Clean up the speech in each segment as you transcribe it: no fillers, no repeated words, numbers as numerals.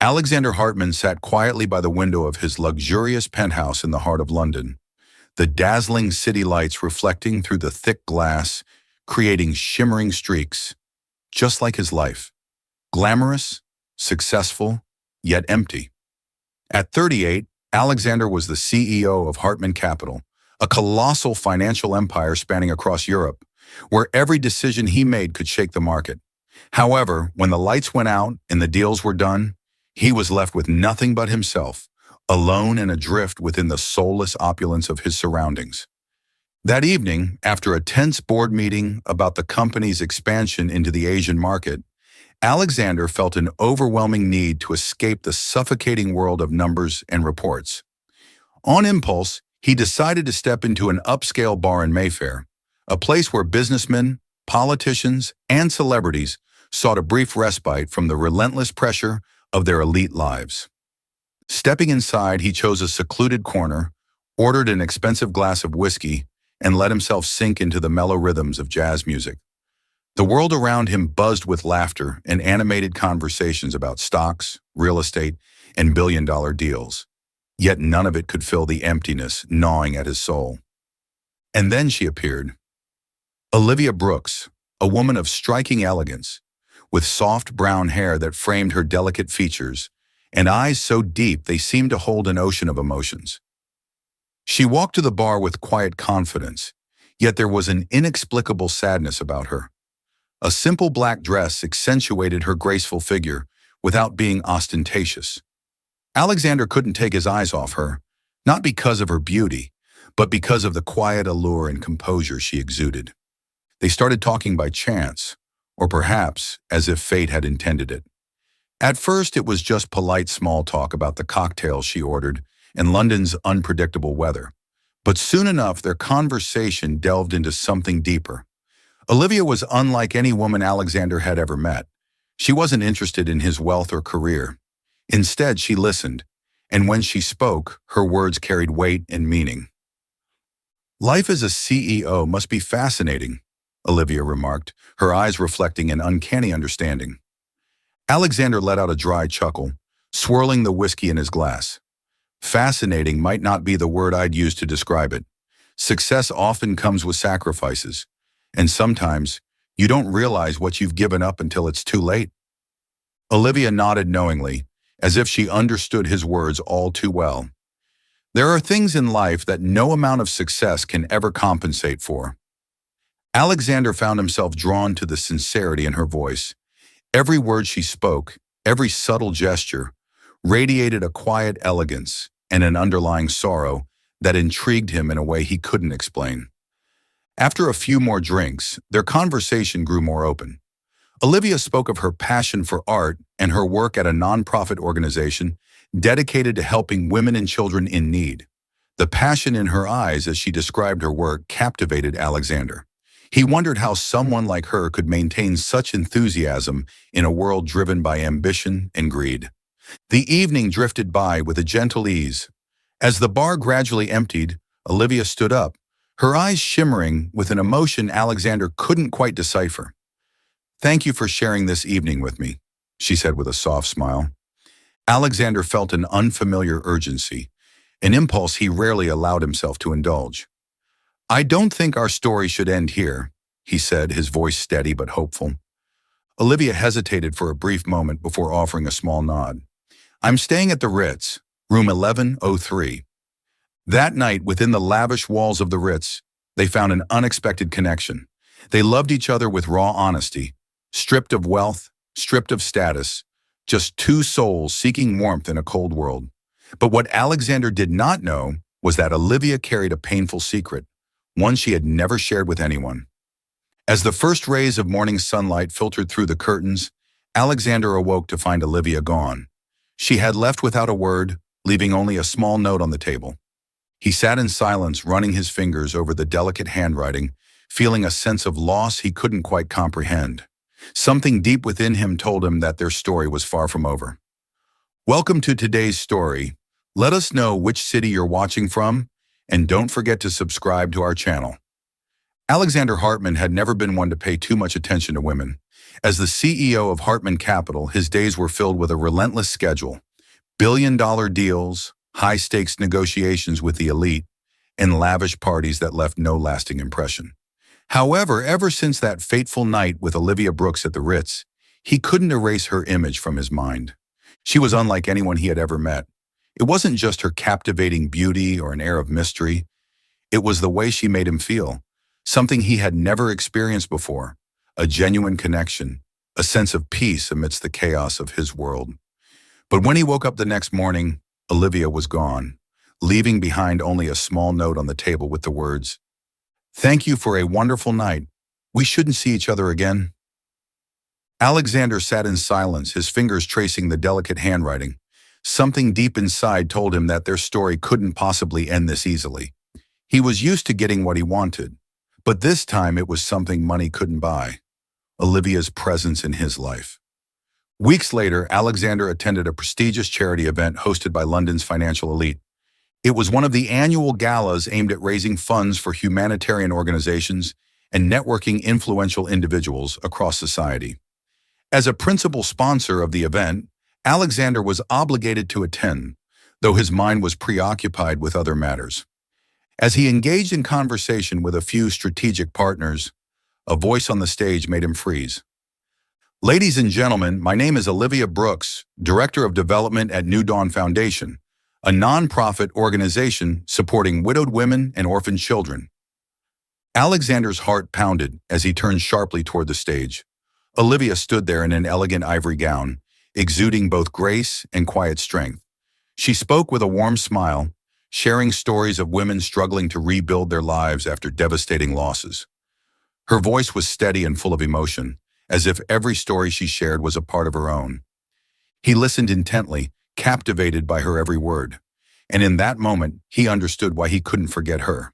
Alexander Hartman sat quietly by the window of his luxurious penthouse in the heart of London, the dazzling city lights reflecting through the thick glass, creating shimmering streaks, just like his life. Glamorous, successful, yet empty. At 38, Alexander was the CEO of Hartman Capital, a colossal financial empire spanning across Europe, where every decision he made could shake the market. However, when the lights went out and the deals were done, he was left with nothing but himself, alone and adrift within the soulless opulence of his surroundings. That evening, after a tense board meeting about the company's expansion into the Asian market, Alexander felt an overwhelming need to escape the suffocating world of numbers and reports. On impulse, he decided to step into an upscale bar in Mayfair, a place where businessmen, politicians, and celebrities sought a brief respite from the relentless pressure of their elite lives. Stepping inside, he chose a secluded corner, ordered an expensive glass of whiskey, and let himself sink into the mellow rhythms of jazz music. The world around him buzzed with laughter and animated conversations about stocks, real estate, and billion-dollar deals. Yet none of it could fill the emptiness gnawing at his soul. And then she appeared. Olivia Brooks, a woman of striking elegance, with soft brown hair that framed her delicate features, and eyes so deep they seemed to hold an ocean of emotions. She walked to the bar with quiet confidence, yet there was an inexplicable sadness about her. A simple black dress accentuated her graceful figure without being ostentatious. Alexander couldn't take his eyes off her, not because of her beauty, but because of the quiet allure and composure she exuded. They started talking by chance, or perhaps as if fate had intended it. At first, it was just polite small talk about the cocktails she ordered and London's unpredictable weather. But soon enough, their conversation delved into something deeper. Olivia was unlike any woman Alexander had ever met. She wasn't interested in his wealth or career. Instead, she listened, and when she spoke, her words carried weight and meaning. "Life as a CEO must be fascinating," Olivia remarked, her eyes reflecting an uncanny understanding. Alexander let out a dry chuckle, swirling the whiskey in his glass. "Fascinating might not be the word I'd use to describe it. Success often comes with sacrifices, and sometimes you don't realize what you've given up until it's too late." Olivia nodded knowingly, as if she understood his words all too well. There are things in life that no amount of success can ever compensate for. Alexander found himself drawn to the sincerity in her voice. Every word she spoke, every subtle gesture, radiated a quiet elegance and an underlying sorrow that intrigued him in a way he couldn't explain. After a few more drinks, their conversation grew more open. Olivia spoke of her passion for art and her work at a nonprofit organization dedicated to helping women and children in need. The passion in her eyes as she described her work captivated Alexander. He wondered how someone like her could maintain such enthusiasm in a world driven by ambition and greed. The evening drifted by with a gentle ease. As the bar gradually emptied, Olivia stood up, her eyes shimmering with an emotion Alexander couldn't quite decipher. "Thank you for sharing this evening with me," she said with a soft smile. Alexander felt an unfamiliar urgency, an impulse he rarely allowed himself to indulge. "I don't think our story should end here," he said, his voice steady but hopeful. Olivia hesitated for a brief moment before offering a small nod. "I'm staying at the Ritz, room 1103. That night, within the lavish walls of the Ritz, they found an unexpected connection. They loved each other with raw honesty, stripped of wealth, stripped of status, just two souls seeking warmth in a cold world. But what Alexander did not know was that Olivia carried a painful secret, one she had never shared with anyone. As the first rays of morning sunlight filtered through the curtains, Alexander awoke to find Olivia gone. She had left without a word, leaving only a small note on the table. He sat in silence, running his fingers over the delicate handwriting, feeling a sense of loss he couldn't quite comprehend. Something deep within him told him that their story was far from over. Welcome to today's story. Let us know which city you're watching from, and don't forget to subscribe to our channel. Alexander Hartman had never been one to pay too much attention to women. As the CEO of Hartman Capital, his days were filled with a relentless schedule: billion-dollar deals, high-stakes negotiations with the elite, and lavish parties that left no lasting impression. However, ever since that fateful night with Olivia Brooks at the Ritz, he couldn't erase her image from his mind. She was unlike anyone he had ever met. It wasn't just her captivating beauty or an air of mystery. It was the way she made him feel, something he had never experienced before, a genuine connection, a sense of peace amidst the chaos of his world. But when he woke up the next morning, Olivia was gone, leaving behind only a small note on the table with the words, "Thank you for a wonderful night. We shouldn't see each other again." Alexander sat in silence, his fingers tracing the delicate handwriting. Something deep inside told him that their story couldn't possibly end this easily. He was used to getting what he wanted, but this time it was something money couldn't buy: Olivia's presence in his life. Weeks later, Alexander attended a prestigious charity event hosted by London's financial elite. It was one of the annual galas aimed at raising funds for humanitarian organizations and networking influential individuals across society. As a principal sponsor of the event, Alexander was obligated to attend, though his mind was preoccupied with other matters. As he engaged in conversation with a few strategic partners, a voice on the stage made him freeze. "Ladies and gentlemen, my name is Olivia Brooks, Director of Development at New Dawn Foundation, a nonprofit organization supporting widowed women and orphaned children." Alexander's heart pounded as he turned sharply toward the stage. Olivia stood there in an elegant ivory gown, exuding both grace and quiet strength. She spoke with a warm smile, sharing stories of women struggling to rebuild their lives after devastating losses. Her voice was steady and full of emotion, as if every story she shared was a part of her own. He listened intently, captivated by her every word, and in that moment, he understood why he couldn't forget her.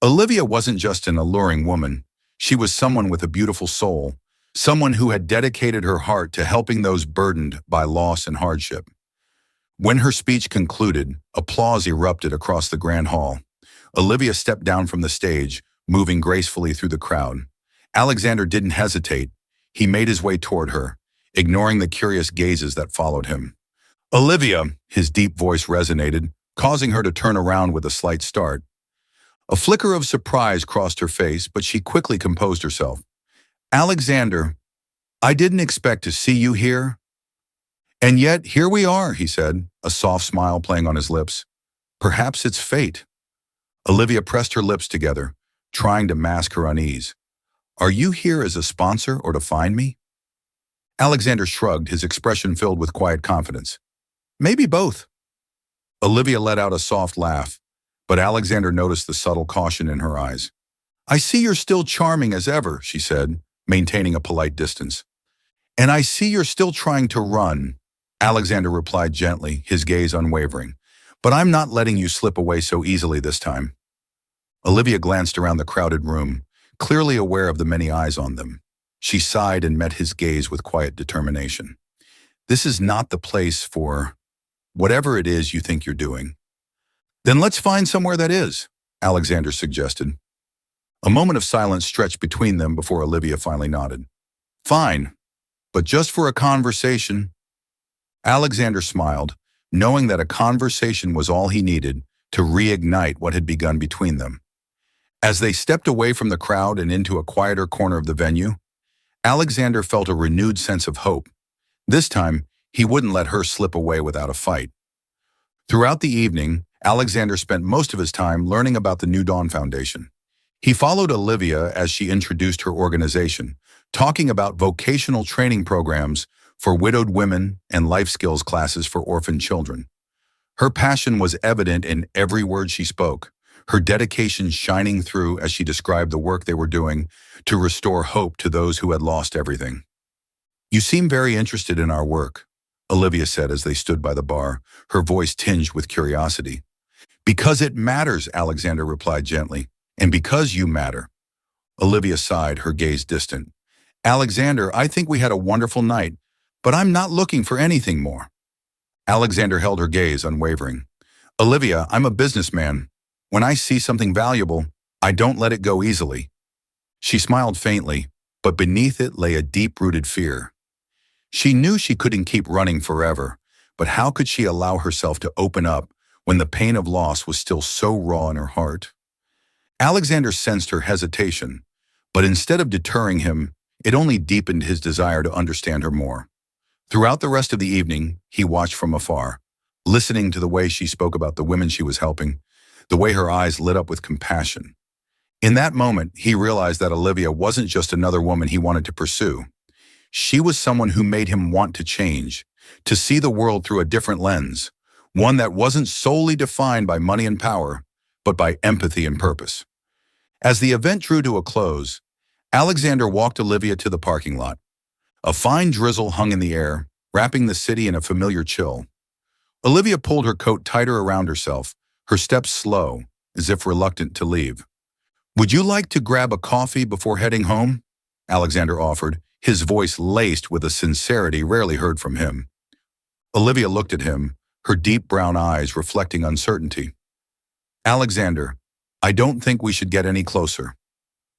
Olivia wasn't just an alluring woman. She was someone with a beautiful soul, someone who had dedicated her heart to helping those burdened by loss and hardship. When her speech concluded, applause erupted across the grand hall. Olivia stepped down from the stage, moving gracefully through the crowd. Alexander didn't hesitate. He made his way toward her, ignoring the curious gazes that followed him. "Olivia," his deep voice resonated, causing her to turn around with a slight start. A flicker of surprise crossed her face, but she quickly composed herself. "Alexander, I didn't expect to see you here. And yet, here we are," he said, a soft smile playing on his lips. "Perhaps it's fate." Olivia pressed her lips together, trying to mask her unease. "Are you here as a sponsor or to find me?" Alexander shrugged, his expression filled with quiet confidence. "Maybe both." Olivia let out a soft laugh, but Alexander noticed the subtle caution in her eyes. "I see you're still charming as ever," she said, maintaining a polite distance. "And I see you're still trying to run," Alexander replied gently, his gaze unwavering. "But I'm not letting you slip away so easily this time." Olivia glanced around the crowded room, clearly aware of the many eyes on them. She sighed and met his gaze with quiet determination. "This is not the place for whatever it is you think you're doing." "Then let's find somewhere that is," Alexander suggested. A moment of silence stretched between them before Olivia finally nodded. "Fine, but just for a conversation." Alexander smiled, knowing that a conversation was all he needed to reignite what had begun between them. As they stepped away from the crowd and into a quieter corner of the venue, Alexander felt a renewed sense of hope. This time, he wouldn't let her slip away without a fight. Throughout the evening, Alexander spent most of his time learning about the New Dawn Foundation. He followed Olivia as she introduced her organization, talking about vocational training programs for widowed women and life skills classes for orphaned children. Her passion was evident in every word she spoke, her dedication shining through as she described the work they were doing to restore hope to those who had lost everything. "You seem very interested in our work," Olivia said as they stood by the bar, her voice tinged with curiosity. "Because it matters," Alexander replied gently. "And because you matter." Olivia sighed, her gaze distant. "Alexander, I think we had a wonderful night, but I'm not looking for anything more." Alexander held her gaze, unwavering. "Olivia, I'm a businessman. When I see something valuable, I don't let it go easily." She smiled faintly, but beneath it lay a deep-rooted fear. She knew she couldn't keep running forever, but how could she allow herself to open up when the pain of loss was still so raw in her heart? Alexander sensed her hesitation, but instead of deterring him, it only deepened his desire to understand her more. Throughout the rest of the evening, he watched from afar, listening to the way she spoke about the women she was helping, the way her eyes lit up with compassion. In that moment, he realized that Olivia wasn't just another woman he wanted to pursue. She was someone who made him want to change, to see the world through a different lens, one that wasn't solely defined by money and power, but by empathy and purpose. As the event drew to a close, Alexander walked Olivia to the parking lot. A fine drizzle hung in the air, wrapping the city in a familiar chill. Olivia pulled her coat tighter around herself, her steps slow, as if reluctant to leave. "Would you like to grab a coffee before heading home?" Alexander offered, his voice laced with a sincerity rarely heard from him. Olivia looked at him, her deep brown eyes reflecting uncertainty. "Alexander, I don't think we should get any closer.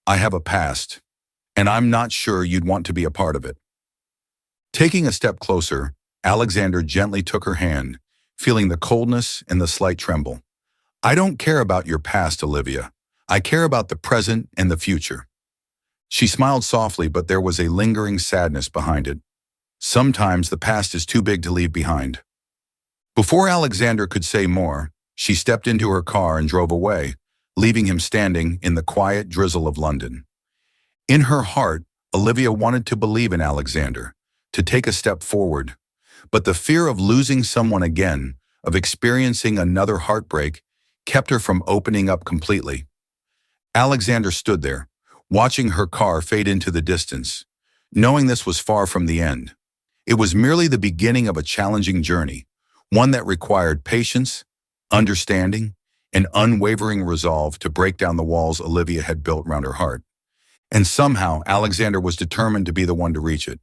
I have a past, and I'm not sure you'd want to be a part of it." Taking a step closer, Alexander gently took her hand, feeling the coldness and the slight tremble. "I don't care about your past, Olivia. I care about the present and the future." She smiled softly, but there was a lingering sadness behind it. Sometimes the past is too big to leave behind. Before Alexander could say more, she stepped into her car and drove away, leaving him standing in the quiet drizzle of London. In her heart, Olivia wanted to believe in Alexander, to take a step forward, but the fear of losing someone again, of experiencing another heartbreak, kept her from opening up completely. Alexander stood there, watching her car fade into the distance, knowing this was far from the end. It was merely the beginning of a challenging journey, one that required patience, understanding, and unwavering resolve to break down the walls Olivia had built around her heart. And somehow, Alexander was determined to be the one to reach it.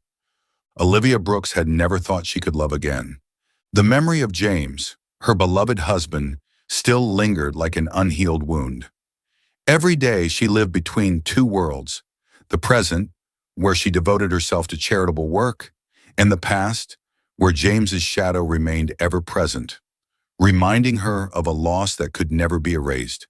Olivia Brooks had never thought she could love again. The memory of James, her beloved husband, still lingered like an unhealed wound. Every day she lived between two worlds, the present, where she devoted herself to charitable work, and the past, where James's shadow remained ever present, reminding her of a loss that could never be erased.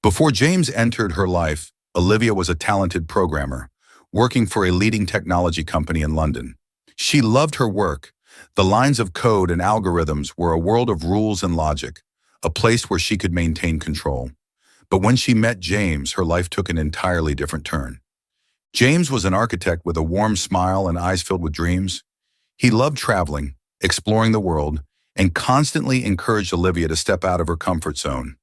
Before James entered her life, Olivia was a talented programmer, working for a leading technology company in London. She loved her work. The lines of code and algorithms were a world of rules and logic, a place where she could maintain control. But when she met James, her life took an entirely different turn. James was an architect with a warm smile and eyes filled with dreams. He loved traveling, exploring the world, and constantly encouraged Olivia to step out of her comfort zone.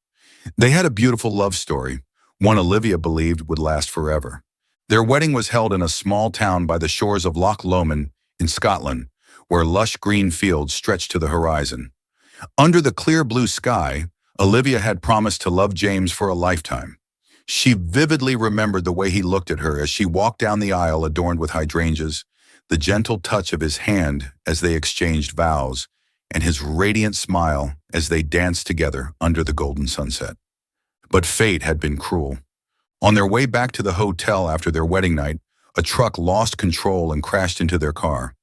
They had a beautiful love story, one Olivia believed would last forever. Their wedding was held in a small town by the shores of Loch Lomond in Scotland, where lush green fields stretched to the horizon. Under the clear blue sky, Olivia had promised to love James for a lifetime. She vividly remembered the way he looked at her as she walked down the aisle adorned with hydrangeas, the gentle touch of his hand as they exchanged vows, and his radiant smile as they danced together under the golden sunset. But fate had been cruel. On their way back to the hotel after their wedding night, a truck lost control and crashed into their car.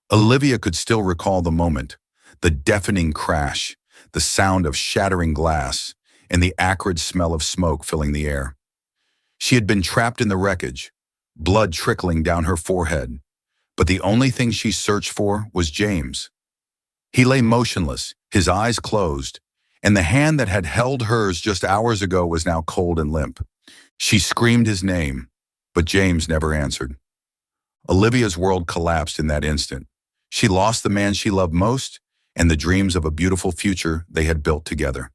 Olivia could still recall the moment, the deafening crash, the sound of shattering glass, and the acrid smell of smoke filling the air. She had been trapped in the wreckage, blood trickling down her forehead, but the only thing she searched for was James. He lay motionless, his eyes closed, and the hand that had held hers just hours ago was now cold and limp. She screamed his name, but James never answered. Olivia's world collapsed in that instant. She lost the man she loved most and the dreams of a beautiful future they had built together.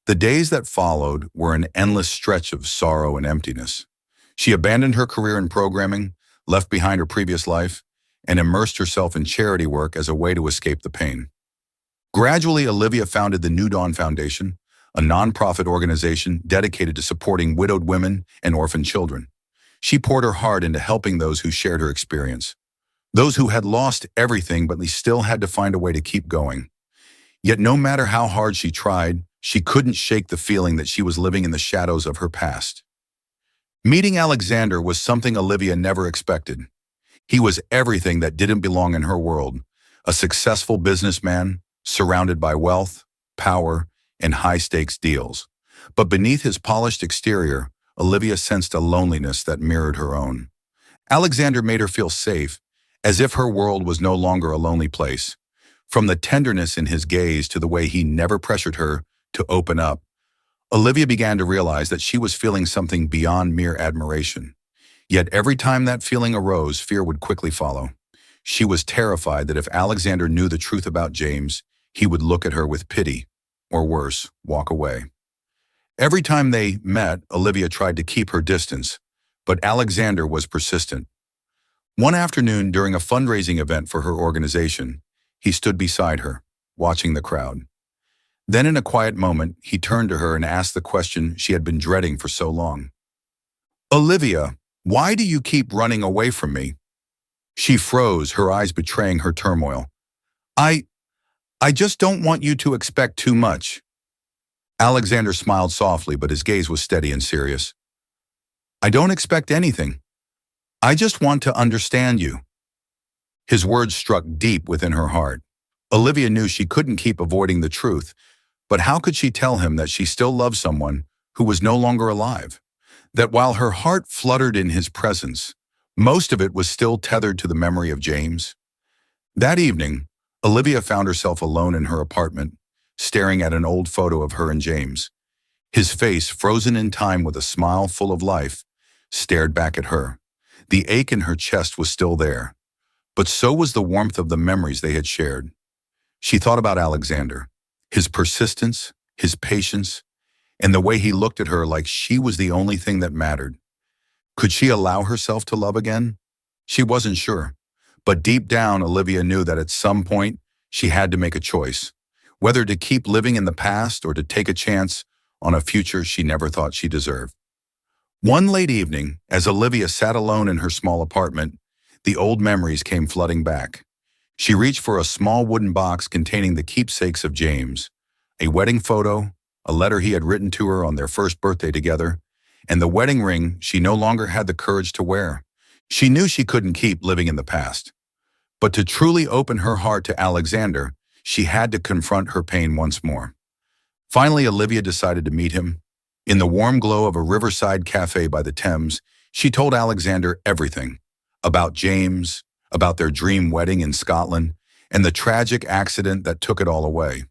The days that followed were an endless stretch of sorrow and emptiness. She abandoned her career in programming, left behind her previous life, and immersed herself in charity work as a way to escape the pain. Gradually, Olivia founded the New Dawn Foundation, a nonprofit organization dedicated to supporting widowed women and orphan children. She poured her heart into helping those who shared her experience, those who had lost everything but still had to find a way to keep going. Yet no matter how hard she tried, she couldn't shake the feeling that she was living in the shadows of her past. Meeting Alexander was something Olivia never expected. He was everything that didn't belong in her world, a successful businessman, surrounded by wealth, power, and high-stakes deals. But beneath his polished exterior, Olivia sensed a loneliness that mirrored her own. Alexander made her feel safe, as if her world was no longer a lonely place. From the tenderness in his gaze to the way he never pressured her to open up, Olivia began to realize that she was feeling something beyond mere admiration. Yet every time that feeling arose, fear would quickly follow. She was terrified that if Alexander knew the truth about James, he would look at her with pity, or worse, walk away. Every time they met, Olivia tried to keep her distance, but Alexander was persistent. One afternoon, during a fundraising event for her organization, he stood beside her, watching the crowd. Then in a quiet moment, he turned to her and asked the question she had been dreading for so long. "Olivia, why do you keep running away from me?" She froze, her eyes betraying her turmoil. I just don't want you to expect too much." Alexander smiled softly, but his gaze was steady and serious. "I don't expect anything. I just want to understand you." His words struck deep within her heart. Olivia knew she couldn't keep avoiding the truth, but how could she tell him that she still loved someone who was no longer alive? That while her heart fluttered in his presence, most of it was still tethered to the memory of James? That evening, Olivia found herself alone in her apartment, staring at an old photo of her and James. His face, frozen in time with a smile full of life, stared back at her. The ache in her chest was still there, but so was the warmth of the memories they had shared. She thought about Alexander, his persistence, his patience, and the way he looked at her like she was the only thing that mattered. Could she allow herself to love again? She wasn't sure, but deep down, Olivia knew that at some point, she had to make a choice, whether to keep living in the past or to take a chance on a future she never thought she deserved. One late evening, as Olivia sat alone in her small apartment, the old memories came flooding back. She reached for a small wooden box containing the keepsakes of James, a wedding photo, a letter he had written to her on their first birthday together, and the wedding ring she no longer had the courage to wear. She knew she couldn't keep living in the past. But to truly open her heart to Alexander, she had to confront her pain once more. Finally, Olivia decided to meet him. In the warm glow of a riverside cafe by the Thames, she told Alexander everything about James, about their dream wedding in Scotland, and the tragic accident that took it all away.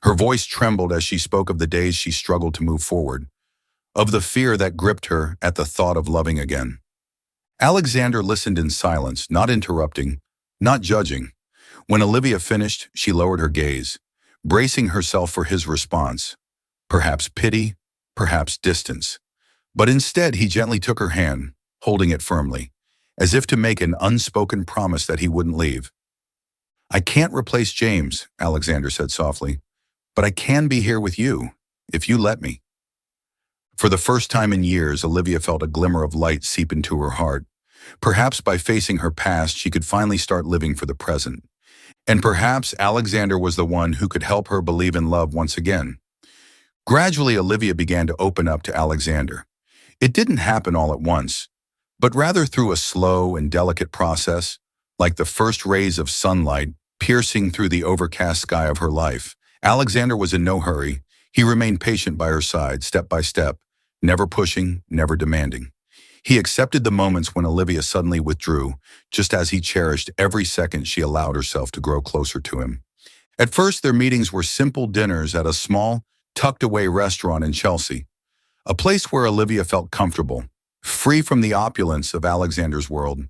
Her voice trembled as she spoke of the days she struggled to move forward, of the fear that gripped her at the thought of loving again. Alexander listened in silence, not interrupting, not judging. When Olivia finished, she lowered her gaze, bracing herself for his response. Perhaps pity, perhaps distance. But instead, he gently took her hand, holding it firmly, as if to make an unspoken promise that he wouldn't leave. "I can't replace James," Alexander said softly, "but I can be here with you, if you let me." For the first time in years, Olivia felt a glimmer of light seep into her heart. Perhaps by facing her past, she could finally start living for the present. And perhaps Alexander was the one who could help her believe in love once again. Gradually, Olivia began to open up to Alexander. It didn't happen all at once, but rather through a slow and delicate process, like the first rays of sunlight piercing through the overcast sky of her life. Alexander was in no hurry. He remained patient by her side, step by step, never pushing, never demanding. He accepted the moments when Olivia suddenly withdrew, just as he cherished every second she allowed herself to grow closer to him. At first, their meetings were simple dinners at a small, tucked-away restaurant in Chelsea, a place where Olivia felt comfortable, free from the opulence of Alexander's world.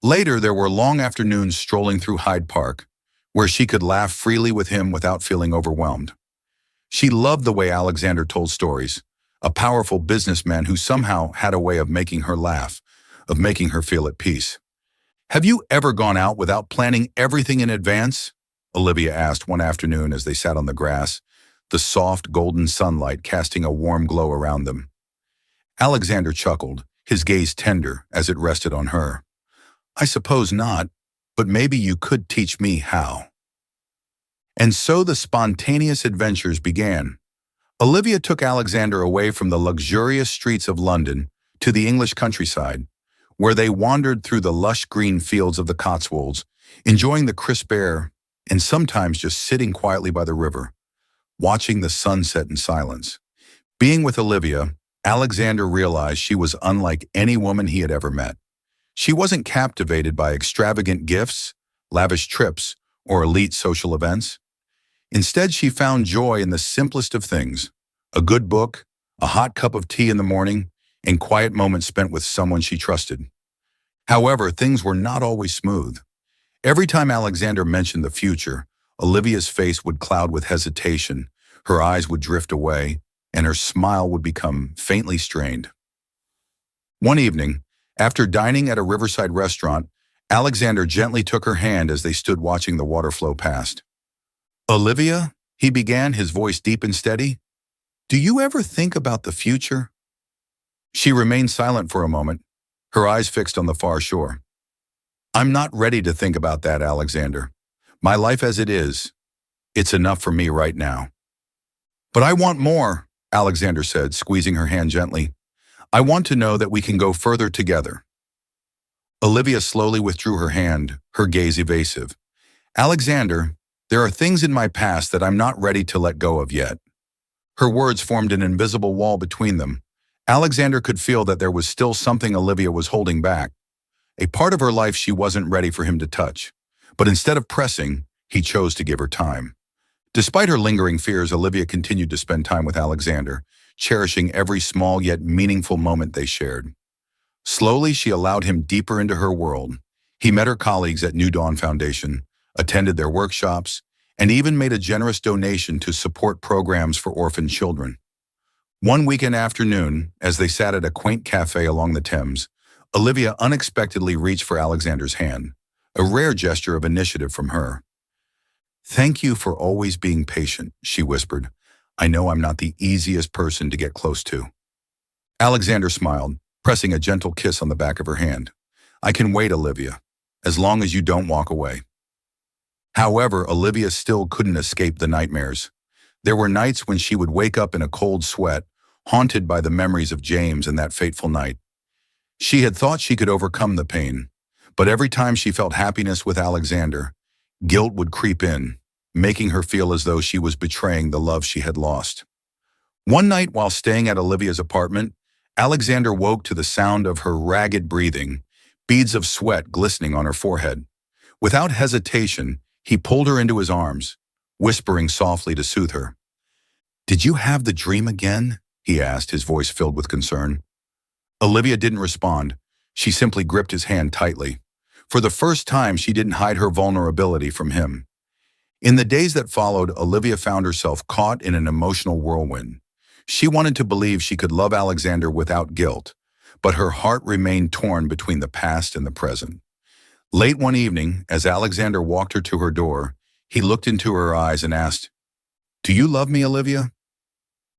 Later, there were long afternoons strolling through Hyde Park, where she could laugh freely with him without feeling overwhelmed. She loved the way Alexander told stories, a powerful businessman who somehow had a way of making her laugh, of making her feel at peace. "Have you ever gone out without planning everything in advance?" Olivia asked one afternoon as they sat on the grass, the soft golden sunlight casting a warm glow around them. Alexander chuckled, his gaze tender as it rested on her. "I suppose not, but maybe you could teach me how." And so the spontaneous adventures began. Olivia took Alexander away from the luxurious streets of London to the English countryside, where they wandered through the lush green fields of the Cotswolds, enjoying the crisp air and sometimes just sitting quietly by the river, watching the sunset in silence. Being with Olivia, Alexander realized she was unlike any woman he had ever met. She wasn't captivated by extravagant gifts, lavish trips, or elite social events. Instead, she found joy in the simplest of things: a good book, a hot cup of tea in the morning, and quiet moments spent with someone she trusted. However, things were not always smooth. Every time Alexander mentioned the future, Olivia's face would cloud with hesitation, her eyes would drift away, and her smile would become faintly strained. One evening, after dining at a riverside restaurant, Alexander gently took her hand as they stood watching the water flow past. "Olivia," he began, his voice deep and steady, "do you ever think about the future?" She remained silent for a moment, her eyes fixed on the far shore. "I'm not ready to think about that, Alexander. My life as it is, it's enough for me right now." "But I want more," Alexander said, squeezing her hand gently. "I want to know that we can go further together." Olivia slowly withdrew her hand, her gaze evasive. "Alexander, there are things in my past that I'm not ready to let go of yet." Her words formed an invisible wall between them. Alexander could feel that there was still something Olivia was holding back, a part of her life she wasn't ready for him to touch. But instead of pressing, he chose to give her time. Despite her lingering fears, Olivia continued to spend time with Alexander, cherishing every small yet meaningful moment they shared. Slowly, she allowed him deeper into her world. He met her colleagues at New Dawn Foundation, attended their workshops, and even made a generous donation to support programs for orphan children. One weekend afternoon, as they sat at a quaint cafe along the Thames, Olivia unexpectedly reached for Alexander's hand, a rare gesture of initiative from her. "Thank you for always being patient," she whispered. "I know I'm not the easiest person to get close to." Alexander smiled, pressing a gentle kiss on the back of her hand. "I can wait, Olivia, as long as you don't walk away." However, Olivia still couldn't escape the nightmares. There were nights when she would wake up in a cold sweat, haunted by the memories of James and that fateful night. She had thought she could overcome the pain, but every time she felt happiness with Alexander, guilt would creep in, making her feel as though she was betraying the love she had lost. One night while staying at Olivia's apartment, Alexander woke to the sound of her ragged breathing, beads of sweat glistening on her forehead. Without hesitation, he pulled her into his arms, whispering softly to soothe her. "Did you have the dream again?" he asked, his voice filled with concern. Olivia didn't respond. She simply gripped his hand tightly. For the first time, she didn't hide her vulnerability from him. In the days that followed, Olivia found herself caught in an emotional whirlwind. She wanted to believe she could love Alexander without guilt, but her heart remained torn between the past and the present. Late one evening, as Alexander walked her to her door, he looked into her eyes and asked, "Do you love me, Olivia?"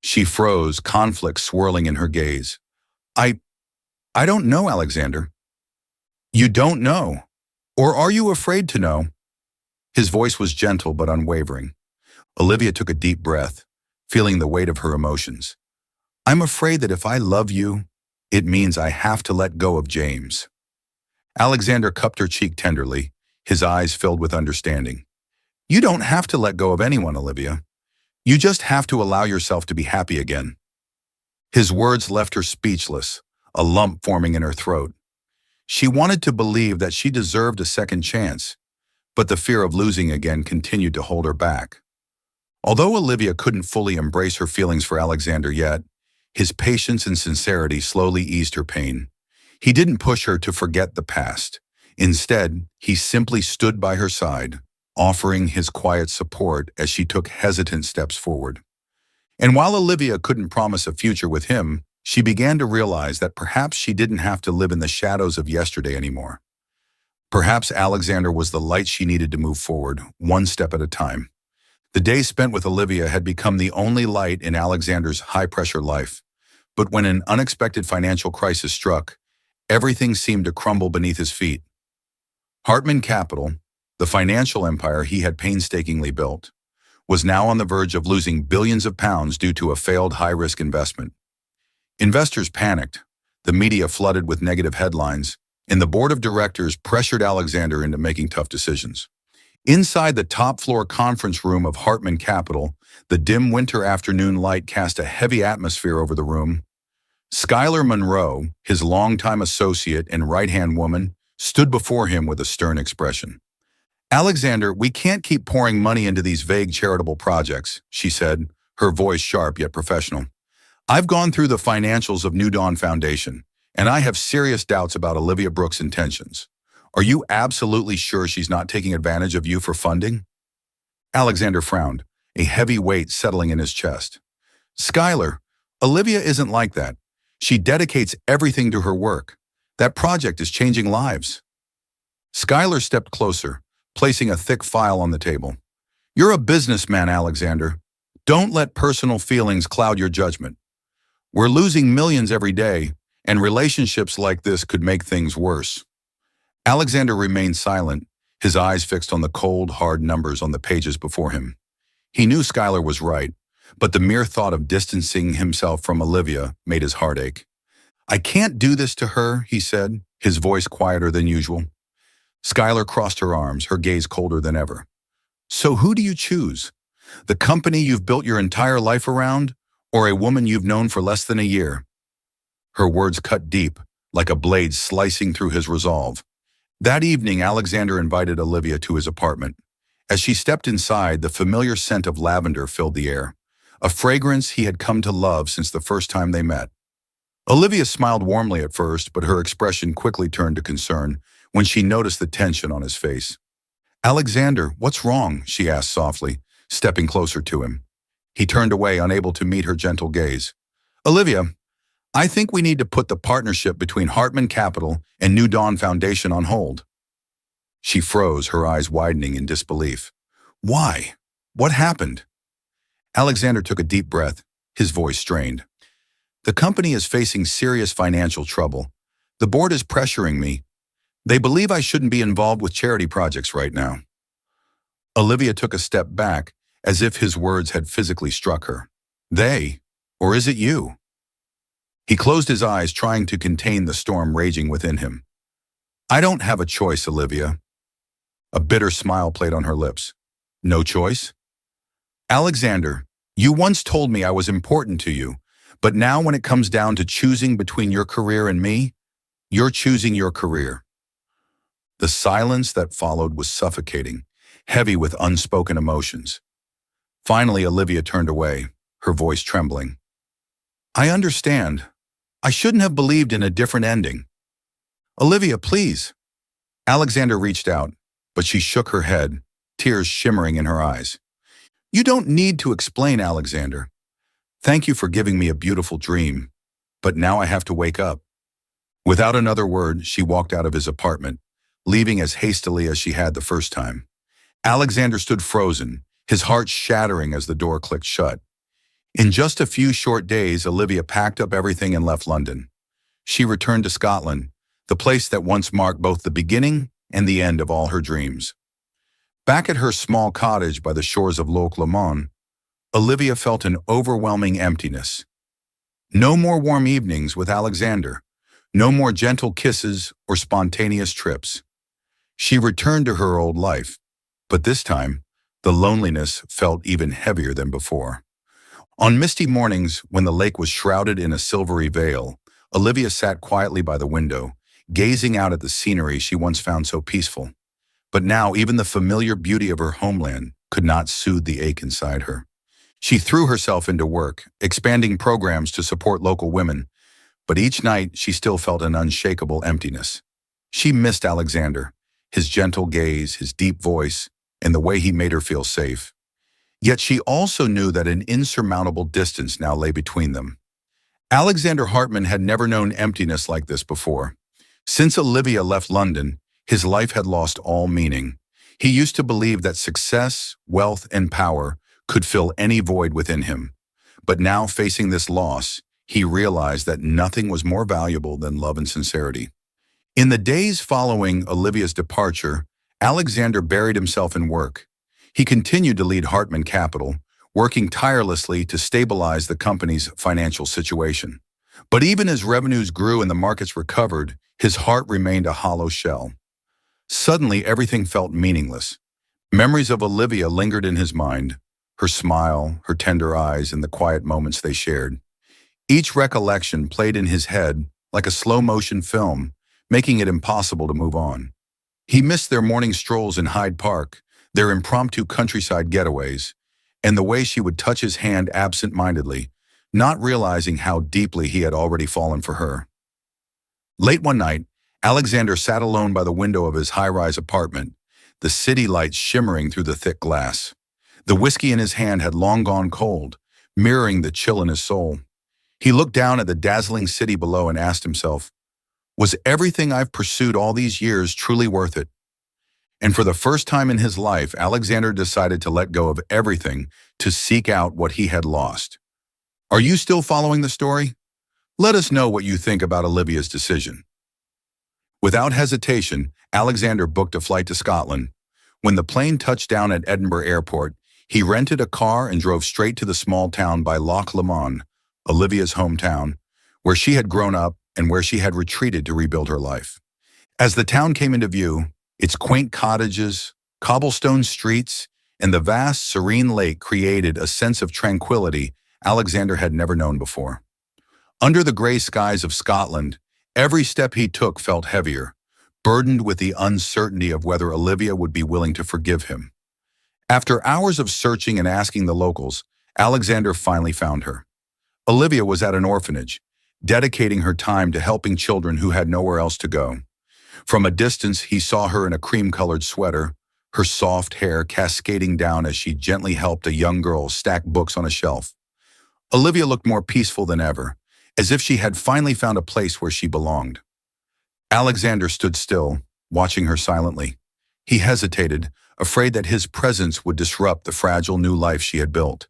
She froze, conflict swirling in her gaze. I don't know, Alexander." "You don't know? Or are you afraid to know?" His voice was gentle but unwavering. Olivia took a deep breath, feeling the weight of her emotions. "I'm afraid that if I love you, it means I have to let go of James." Alexander cupped her cheek tenderly, his eyes filled with understanding. "You don't have to let go of anyone, Olivia. You just have to allow yourself to be happy again." His words left her speechless, a lump forming in her throat. She wanted to believe that she deserved a second chance, but the fear of losing again continued to hold her back. Although Olivia couldn't fully embrace her feelings for Alexander yet, his patience and sincerity slowly eased her pain. He didn't push her to forget the past. Instead, he simply stood by her side, offering his quiet support as she took hesitant steps forward. And while Olivia couldn't promise a future with him, she began to realize that perhaps she didn't have to live in the shadows of yesterday anymore. Perhaps Alexander was the light she needed to move forward, one step at a time. The days spent with Olivia had become the only light in Alexander's high-pressure life. But when an unexpected financial crisis struck, everything seemed to crumble beneath his feet. Hartman Capital, the financial empire he had painstakingly built, was now on the verge of losing billions of pounds due to a failed high-risk investment. Investors panicked. the media flooded with negative headlines, and the board of directors pressured Alexander into making tough decisions. Inside the top-floor conference room of Hartman Capital, the dim winter afternoon light cast a heavy atmosphere over the room. Skylar Monroe, his longtime associate and right-hand woman, stood before him with a stern expression. "Alexander, we can't keep pouring money into these vague charitable projects," she said, her voice sharp yet professional. "I've gone through the financials of New Dawn Foundation, and I have serious doubts about Olivia Brooks' intentions. Are you absolutely sure she's not taking advantage of you for funding?" Alexander frowned, a heavy weight settling in his chest. "Skylar, Olivia isn't like that. She dedicates everything to her work. That project is changing lives." Skylar stepped closer, placing a thick file on the table. "You're a businessman, Alexander. Don't let personal feelings cloud your judgment. We're losing millions every day, and relationships like this could make things worse." Alexander remained silent, his eyes fixed on the cold, hard numbers on the pages before him. He knew Skylar was right, but the mere thought of distancing himself from Olivia made his heart ache. "I can't do this to her," he said, his voice quieter than usual. Skylar crossed her arms, her gaze colder than ever. "So who do you choose? The company you've built your entire life around, or a woman you've known for less than a year?" Her words cut deep, like a blade slicing through his resolve. That evening, Alexander invited Olivia to his apartment. As she stepped inside, the familiar scent of lavender filled the air, a fragrance he had come to love since the first time they met. Olivia smiled warmly at first, but her expression quickly turned to concern when she noticed the tension on his face. "Alexander, what's wrong?" she asked softly, stepping closer to him. He turned away, unable to meet her gentle gaze. "Olivia, I think we need to put the partnership between Hartman Capital and New Dawn Foundation on hold." She froze, her eyes widening in disbelief. "Why? What happened?" Alexander took a deep breath, his voice strained. "The company is facing serious financial trouble. The board is pressuring me. They believe I shouldn't be involved with charity projects right now." Olivia took a step back, as if his words had physically struck her. "They? Or is it you?" He closed his eyes, trying to contain the storm raging within him. "I don't have a choice, Olivia." A bitter smile played on her lips. "No choice?" "Alexander, you once told me I was important to you, but now when it comes down to choosing between your career and me, you're choosing your career." The silence that followed was suffocating, heavy with unspoken emotions. Finally, Olivia turned away, her voice trembling. "I understand. I shouldn't have believed in a different ending." "Olivia, please." Alexander reached out, but she shook her head, tears shimmering in her eyes. "You don't need to explain, Alexander. Thank you for giving me a beautiful dream, but now I have to wake up." Without another word, she walked out of his apartment, leaving as hastily as she had the first time. Alexander stood frozen, his heart shattering as the door clicked shut. In just a few short days, Olivia packed up everything and left London. She returned to Scotland, the place that once marked both the beginning and the end of all her dreams. Back at her small cottage by the shores of Loch Lomond, Olivia felt an overwhelming emptiness. No more warm evenings with Alexander, no more gentle kisses or spontaneous trips. She returned to her old life, but this time, the loneliness felt even heavier than before. On misty mornings, when the lake was shrouded in a silvery veil, Olivia sat quietly by the window, gazing out at the scenery she once found so peaceful. But now even the familiar beauty of her homeland could not soothe the ache inside her. She threw herself into work, expanding programs to support local women, but each night she still felt an unshakable emptiness. She missed Alexander, his gentle gaze, his deep voice, and the way he made her feel safe. Yet she also knew that an insurmountable distance now lay between them. Alexander Hartman had never known emptiness like this before. Since Olivia left London, his life had lost all meaning. He used to believe that success, wealth, and power could fill any void within him. But now, facing this loss, he realized that nothing was more valuable than love and sincerity. In the days following Olivia's departure, Alexander buried himself in work. He continued to lead Hartman Capital, working tirelessly to stabilize the company's financial situation. But even as revenues grew and the markets recovered, his heart remained a hollow shell. Suddenly, everything felt meaningless. Memories of Olivia lingered in his mind, her smile, her tender eyes, and the quiet moments they shared. Each recollection played in his head like a slow-motion film, making it impossible to move on. He missed their morning strolls in Hyde Park, their impromptu countryside getaways, and the way she would touch his hand absent-mindedly, not realizing how deeply he had already fallen for her. Late one night, Alexander sat alone by the window of his high-rise apartment, the city lights shimmering through the thick glass. The whiskey in his hand had long gone cold, mirroring the chill in his soul. He looked down at the dazzling city below and asked himself, was everything I've pursued all these years truly worth it? And for the first time in his life, Alexander decided to let go of everything to seek out what he had lost. Are you still following the story? Let us know what you think about Olivia's decision. Without hesitation, Alexander booked a flight to Scotland. When the plane touched down at Edinburgh Airport, he rented a car and drove straight to the small town by Loch Lomond, Olivia's hometown, where she had grown up and where she had retreated to rebuild her life. As the town came into view, its quaint cottages, cobblestone streets, and the vast, serene lake created a sense of tranquility Alexander had never known before. Under the gray skies of Scotland, every step he took felt heavier, burdened with the uncertainty of whether Olivia would be willing to forgive him. After hours of searching and asking the locals, Alexander finally found her. Olivia was at an orphanage, dedicating her time to helping children who had nowhere else to go. From a distance, he saw her in a cream-colored sweater, her soft hair cascading down as she gently helped a young girl stack books on a shelf. Olivia looked more peaceful than ever, as if she had finally found a place where she belonged. Alexander stood still, watching her silently. He hesitated, afraid that his presence would disrupt the fragile new life she had built.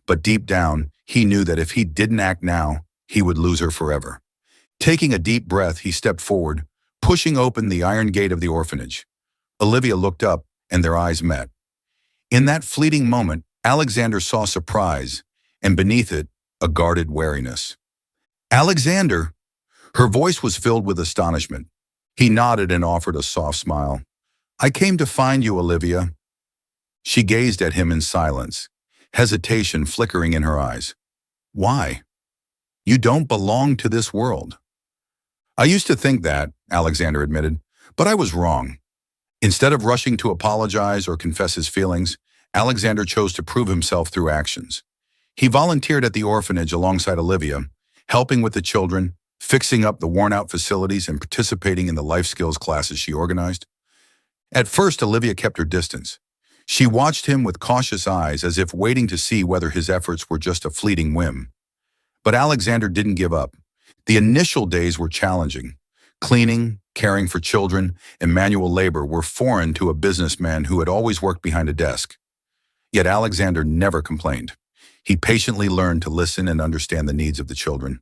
But deep down, he knew that if he didn't act now, he would lose her forever. Taking a deep breath, he stepped forward, pushing open the iron gate of the orphanage. Olivia looked up, and their eyes met. In that fleeting moment, Alexander saw surprise, and beneath it, a guarded wariness. Alexander! Her voice was filled with astonishment. He nodded and offered a soft smile. I came to find you, Olivia. She gazed at him in silence, hesitation flickering in her eyes. Why? You don't belong to this world. I used to think that, Alexander admitted, but I was wrong. Instead of rushing to apologize or confess his feelings, Alexander chose to prove himself through actions. He volunteered at the orphanage alongside Olivia, helping with the children, fixing up the worn-out facilities, and participating in the life skills classes she organized. At first, Olivia kept her distance. She watched him with cautious eyes as if waiting to see whether his efforts were just a fleeting whim. But Alexander didn't give up. The initial days were challenging. Cleaning, caring for children, and manual labor were foreign to a businessman who had always worked behind a desk. Yet Alexander never complained. He patiently learned to listen and understand the needs of the children,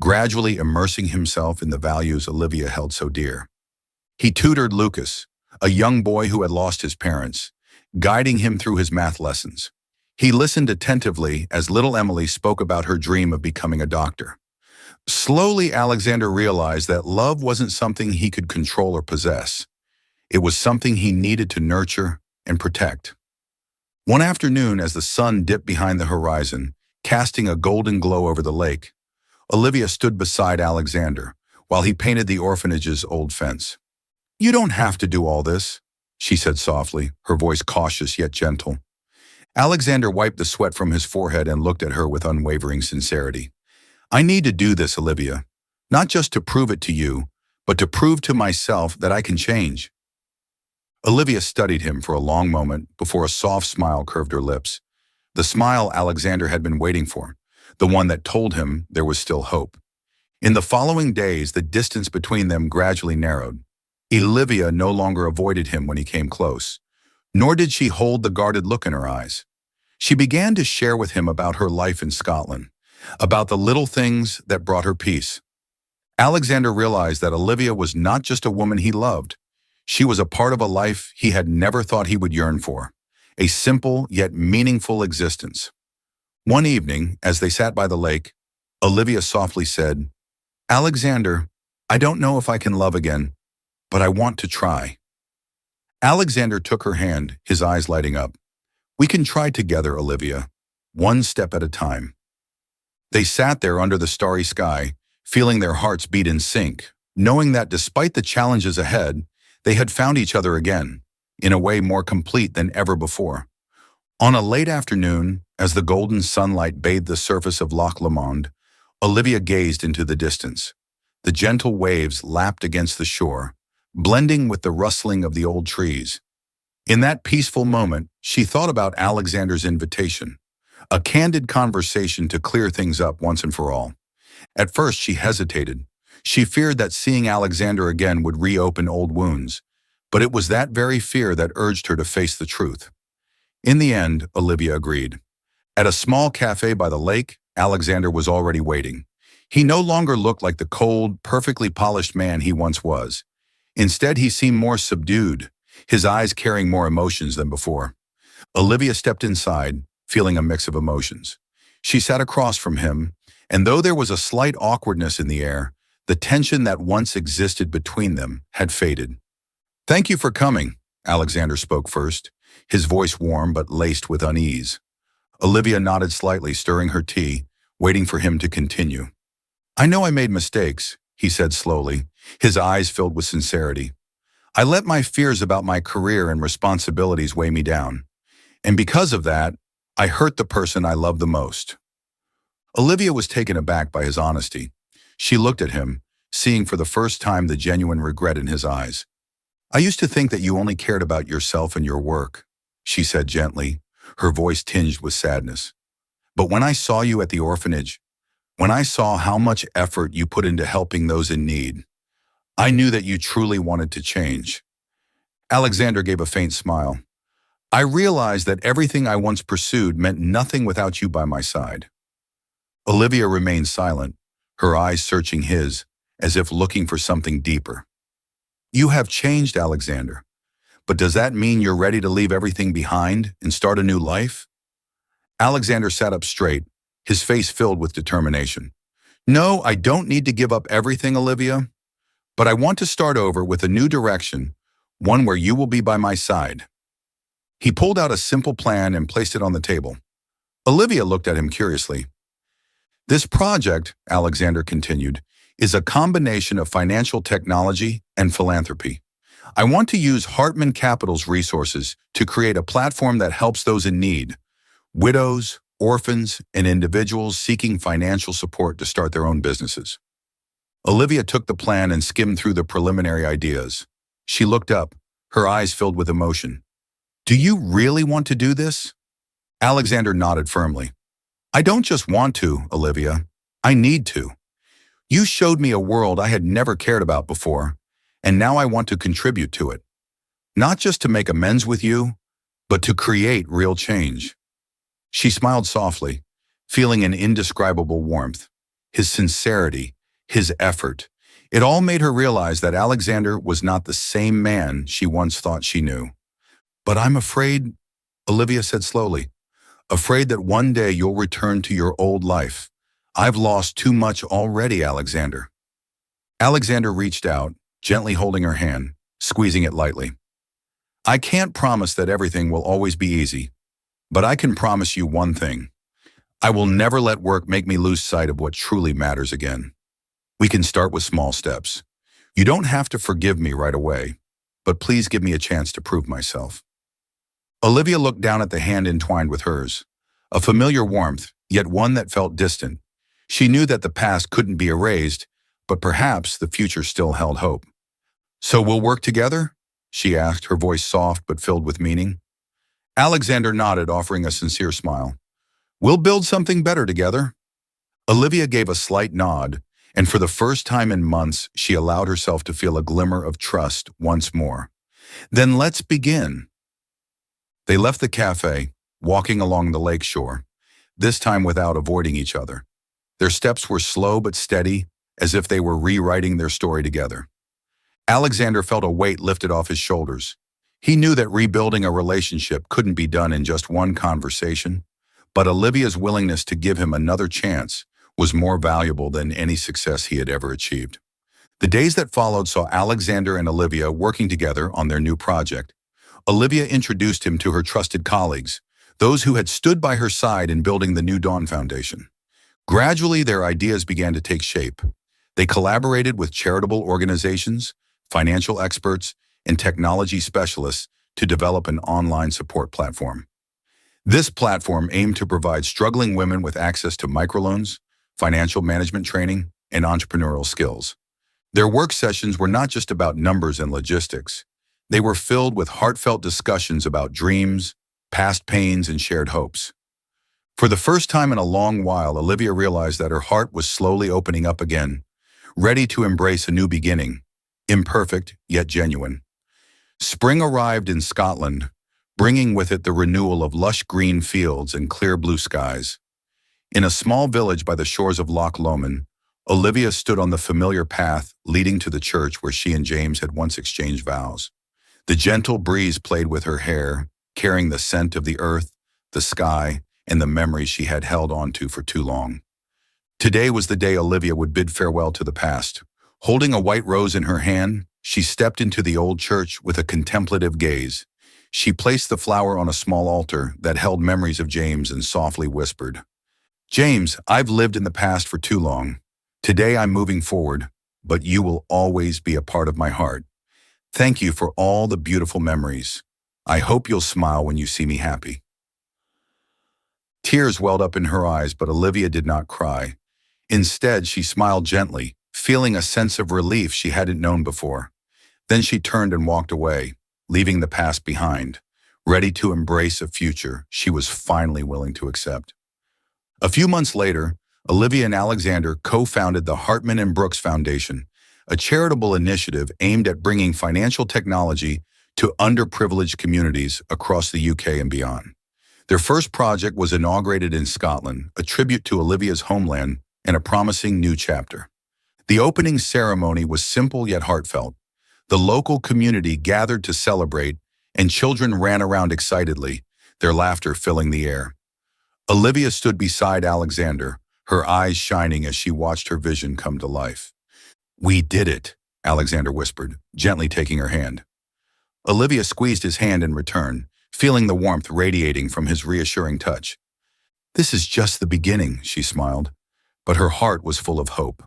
gradually immersing himself in the values Olivia held so dear. He tutored Lucas, a young boy who had lost his parents, guiding him through his math lessons. He listened attentively as little Emily spoke about her dream of becoming a doctor. Slowly, Alexander realized that love wasn't something he could control or possess. It was something he needed to nurture and protect. One afternoon, as the sun dipped behind the horizon, casting a golden glow over the lake, Olivia stood beside Alexander while he painted the orphanage's old fence. You don't have to do all this, she said softly, her voice cautious yet gentle. Alexander wiped the sweat from his forehead and looked at her with unwavering sincerity. I need to do this, Olivia, not just to prove it to you, but to prove to myself that I can change. Olivia studied him for a long moment before a soft smile curved her lips. The smile Alexander had been waiting for, the one that told him there was still hope. In the following days, the distance between them gradually narrowed. Olivia no longer avoided him when he came close, nor did she hold the guarded look in her eyes. She began to share with him about her life in Scotland, about the little things that brought her peace. Alexander realized that Olivia was not just a woman he loved. She was a part of a life he had never thought he would yearn for, a simple yet meaningful existence. One evening, as they sat by the lake, Olivia softly said, Alexander, I don't know if I can love again, but I want to try. Alexander took her hand, his eyes lighting up. We can try together, Olivia, one step at a time. They sat there under the starry sky, feeling their hearts beat in sync, knowing that despite the challenges ahead, they had found each other again, in a way more complete than ever before. On a late afternoon, as the golden sunlight bathed the surface of Loch Lomond, Olivia gazed into the distance. The gentle waves lapped against the shore, blending with the rustling of the old trees. In that peaceful moment, she thought about Alexander's invitation, a candid conversation to clear things up once and for all. At first, she hesitated. She feared that seeing Alexander again would reopen old wounds, but it was that very fear that urged her to face the truth. In the end, Olivia agreed. At a small cafe by the lake, Alexander was already waiting. He no longer looked like the cold, perfectly polished man he once was. Instead, he seemed more subdued, his eyes carrying more emotions than before. Olivia stepped inside, feeling a mix of emotions. She sat across from him, and though there was a slight awkwardness in the air, the tension that once existed between them had faded. "Thank you for coming," Alexander spoke first, his voice warm but laced with unease. Olivia nodded slightly, stirring her tea, waiting for him to continue. "I know I made mistakes," he said slowly, his eyes filled with sincerity. "I let my fears about my career and responsibilities weigh me down. And because of that, I hurt the person I love the most." Olivia was taken aback by his honesty. She looked at him, seeing for the first time the genuine regret in his eyes. "I used to think that you only cared about yourself and your work," she said gently, her voice tinged with sadness. "But when I saw you at the orphanage, when I saw how much effort you put into helping those in need, I knew that you truly wanted to change." Alexander gave a faint smile. "I realized that everything I once pursued meant nothing without you by my side." Olivia remained silent, her eyes searching his, as if looking for something deeper. "You have changed, Alexander. But does that mean you're ready to leave everything behind and start a new life?" Alexander sat up straight, his face filled with determination. "No, I don't need to give up everything, Olivia. But I want to start over with a new direction, one where you will be by my side." He pulled out a simple plan and placed it on the table. Olivia looked at him curiously. "This project," Alexander continued, "is a combination of financial technology and philanthropy. I want to use Hartman Capital's resources to create a platform that helps those in need, widows, orphans, and individuals seeking financial support to start their own businesses." Olivia took the plan and skimmed through the preliminary ideas. She looked up, her eyes filled with emotion. "Do you really want to do this?" Alexander nodded firmly. "I don't just want to, Olivia. I need to. You showed me a world I had never cared about before, and now I want to contribute to it. Not just to make amends with you, but to create real change." She smiled softly, feeling an indescribable warmth. His sincerity, his effort, it all made her realize that Alexander was not the same man she once thought she knew. "But I'm afraid," Olivia said slowly, "afraid that one day you'll return to your old life. I've lost too much already, Alexander." Alexander reached out, gently holding her hand, squeezing it lightly. "I can't promise that everything will always be easy, but I can promise you one thing. I will never let work make me lose sight of what truly matters again. We can start with small steps. You don't have to forgive me right away, but please give me a chance to prove myself." Olivia looked down at the hand entwined with hers, a familiar warmth, yet one that felt distant. She knew that the past couldn't be erased, but perhaps the future still held hope. "So we'll work together?" she asked, her voice soft but filled with meaning. Alexander nodded, offering a sincere smile. "We'll build something better together." Olivia gave a slight nod, and for the first time in months, she allowed herself to feel a glimmer of trust once more. "Then let's begin." They left the cafe, walking along the lake shore, this time without avoiding each other. Their steps were slow but steady, as if they were rewriting their story together. Alexander felt a weight lifted off his shoulders. He knew that rebuilding a relationship couldn't be done in just one conversation, but Olivia's willingness to give him another chance was more valuable than any success he had ever achieved. The days that followed saw Alexander and Olivia working together on their new project. Olivia introduced him to her trusted colleagues, those who had stood by her side in building the New Dawn Foundation. Gradually, their ideas began to take shape. They collaborated with charitable organizations, financial experts, and technology specialists to develop an online support platform. This platform aimed to provide struggling women with access to microloans, financial management training, and entrepreneurial skills. Their work sessions were not just about numbers and logistics. They were filled with heartfelt discussions about dreams, past pains, and shared hopes. For the first time in a long while, Olivia realized that her heart was slowly opening up again, ready to embrace a new beginning, imperfect yet genuine. Spring arrived in Scotland, bringing with it the renewal of lush green fields and clear blue skies. In a small village by the shores of Loch Lomond, Olivia stood on the familiar path leading to the church where she and James had once exchanged vows. The gentle breeze played with her hair, carrying the scent of the earth, the sky, and the memories she had held on to for too long. Today was the day Olivia would bid farewell to the past. Holding a white rose in her hand, she stepped into the old church with a contemplative gaze. She placed the flower on a small altar that held memories of James and softly whispered, "James, I've lived in the past for too long. Today I'm moving forward, but you will always be a part of my heart. Thank you for all the beautiful memories. I hope you'll smile when you see me happy." Tears welled up in her eyes, but Olivia did not cry. Instead, she smiled gently, feeling a sense of relief she hadn't known before. Then she turned and walked away, leaving the past behind, ready to embrace a future she was finally willing to accept. A few months later, Olivia and Alexander co-founded the Hartman and Brooks Foundation, a charitable initiative aimed at bringing financial technology to underprivileged communities across the UK and beyond. Their first project was inaugurated in Scotland, a tribute to Olivia's homeland and a promising new chapter. The opening ceremony was simple yet heartfelt. The local community gathered to celebrate, and children ran around excitedly, their laughter filling the air. Olivia stood beside Alexander, her eyes shining as she watched her vision come to life. "We did it," Alexander whispered, gently taking her hand. Olivia squeezed his hand in return, feeling the warmth radiating from his reassuring touch. "This is just the beginning," she smiled, but her heart was full of hope.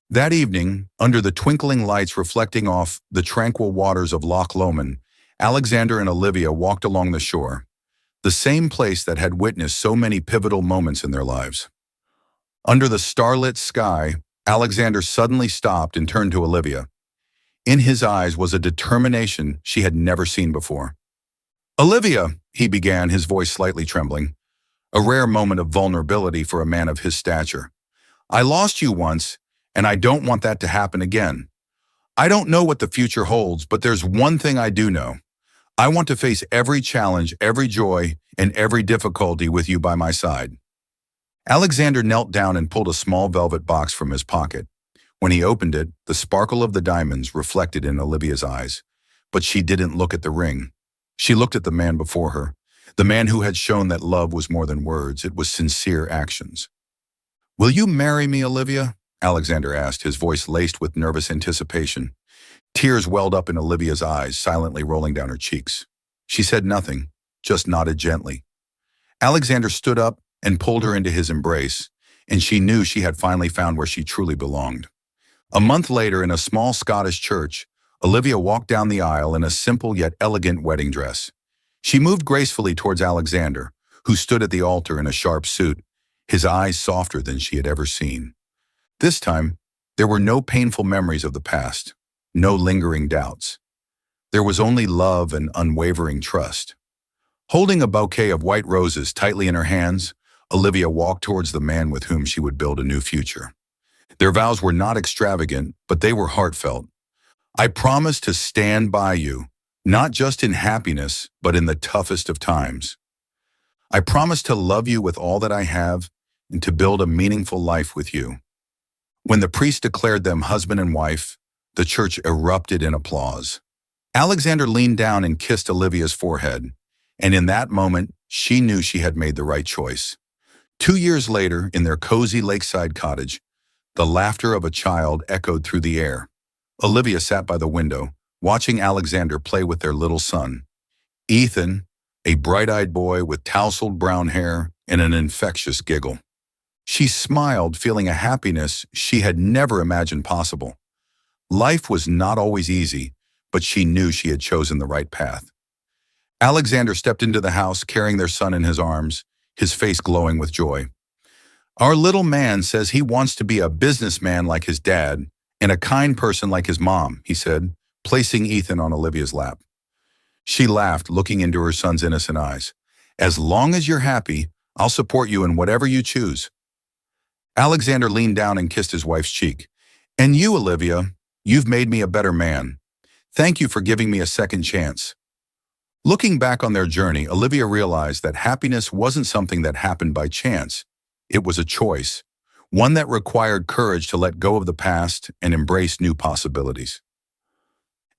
That evening, under the twinkling lights reflecting off the tranquil waters of Loch Lomond, Alexander and Olivia walked along the shore, the same place that had witnessed so many pivotal moments in their lives. Under the starlit sky, Alexander suddenly stopped and turned to Olivia. In his eyes was a determination she had never seen before. "Olivia," he began, his voice slightly trembling, a rare moment of vulnerability for a man of his stature. "I lost you once, and I don't want that to happen again. I don't know what the future holds, but there's one thing I do know. I want to face every challenge, every joy, and every difficulty with you by my side." Alexander knelt down and pulled a small velvet box from his pocket. When he opened it, the sparkle of the diamonds reflected in Olivia's eyes. But she didn't look at the ring. She looked at the man before her, the man who had shown that love was more than words, it was sincere actions. "Will you marry me, Olivia?" Alexander asked, his voice laced with nervous anticipation. Tears welled up in Olivia's eyes, silently rolling down her cheeks. She said nothing, just nodded gently. Alexander stood up and pulled her into his embrace, and she knew she had finally found where she truly belonged. A month later, in a small Scottish church, Olivia walked down the aisle in a simple yet elegant wedding dress. She moved gracefully towards Alexander, who stood at the altar in a sharp suit, his eyes softer than she had ever seen. This time, there were no painful memories of the past, no lingering doubts. There was only love and unwavering trust. Holding a bouquet of white roses tightly in her hands, Olivia walked towards the man with whom she would build a new future. Their vows were not extravagant, but they were heartfelt. "I promise to stand by you, not just in happiness, but in the toughest of times. I promise to love you with all that I have and to build a meaningful life with you." When the priest declared them husband and wife, the church erupted in applause. Alexander leaned down and kissed Olivia's forehead, and in that moment, she knew she had made the right choice. 2 years later, in their cozy lakeside cottage, the laughter of a child echoed through the air. Olivia sat by the window, watching Alexander play with their little son. Ethan, a bright-eyed boy with tousled brown hair and an infectious giggle. She smiled, feeling a happiness she had never imagined possible. Life was not always easy, but she knew she had chosen the right path. Alexander stepped into the house carrying their son in his arms, his face glowing with joy. "Our little man says he wants to be a businessman like his dad and a kind person like his mom," he said, placing Ethan on Olivia's lap. She laughed, looking into her son's innocent eyes. "As long as you're happy, I'll support you in whatever you choose." Alexander leaned down and kissed his wife's cheek. "And you, Olivia, you've made me a better man. Thank you for giving me a second chance." Looking back on their journey, Olivia realized that happiness wasn't something that happened by chance. It was a choice, one that required courage to let go of the past and embrace new possibilities.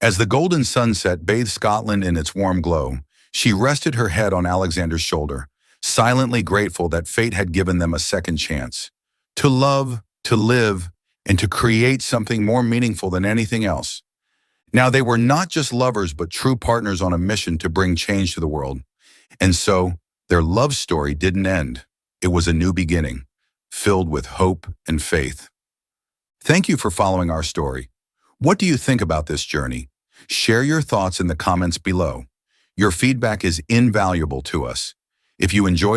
As the golden sunset bathed Scotland in its warm glow, she rested her head on Alexander's shoulder, silently grateful that fate had given them a second chance. To love, to live, and to create something more meaningful than anything else. Now they were not just lovers, but true partners on a mission to bring change to the world. And so, their love story didn't end. It was a new beginning, filled with hope and faith. Thank you for following our story. What do you think about this journey? Share your thoughts in the comments below. Your feedback is invaluable to us. If you enjoyed